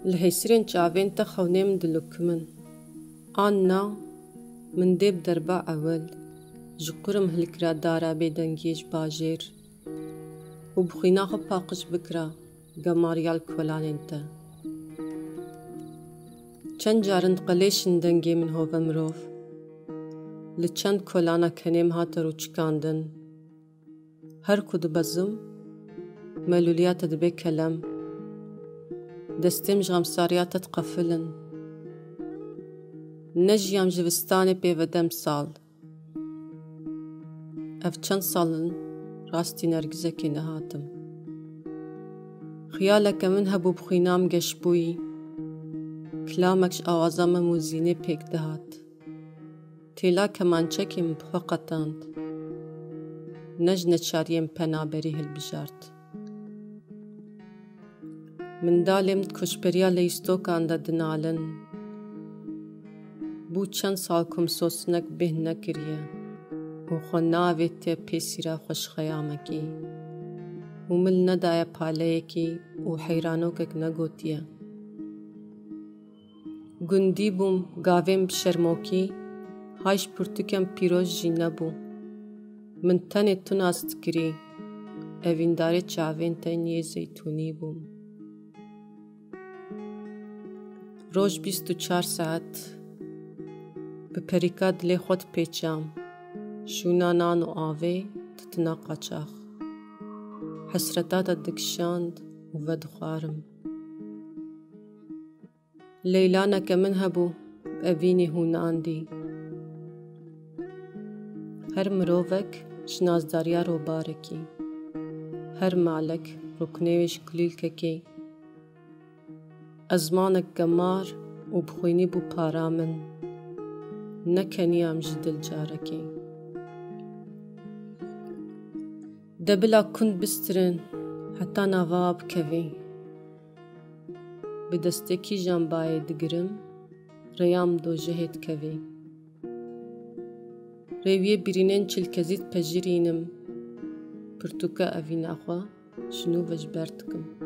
الهيسرين چاوين تا خونيم دلوكمن آنا من ديب دربا أول جقرم هلكرا دارا بيدنگيج باجير وبخينا باقش بكرا قماريال كولانين تا چند جارند قليشن دنگي من هوفا مروف لچند کولانا کنیم هات رو چکاندن هر کد بزم ملولیات دبی کلم دستیم جغمساریات تقفلن نجیام جوستانی پیودم سال اف چند سالن راستی نرگزه کی نهاتم خیالک من هبو بخینام گشبوی کلامکش آوازام موزینه پیک دهات تیلا کمانچه کم بخوقتاند نج نچاریم پنابری هل بجارد من دالیم کشبریا لیستو کانده دنالن بو چند سال کم سوسنک به نکریه و خو ناوی تی پیسیرا خوش خیامکی و مل ندای پاله کی و حیرانو کک نگوتیه گندی بوم گاویم بشرموکی هاش پرتکم پیروز جی نبو من تنی تناست کری اوینداری چاوین تنیه زیتونی بوم روز 24 ساعت به پریکا دلی خود پیچام شونانان و آوه تتنا قاچاخ حسرتات دکشاند و ودخارم لیلانا که من هبو اوینی هوناندی هر مروفک شنازداریا رو بارکی هر مالک رکنیوش کلیل ککی ازمانک گمار و بخوینی بو پارامن نکنیام جدل جارکی دبلا کند بسترن حتی نواب کوی بدستکی جنبای دگرم ریام دو جهت کوی ریویه برینن چلکزید پجرینم پرتوکا اوی نخوا شنو وجبرتکم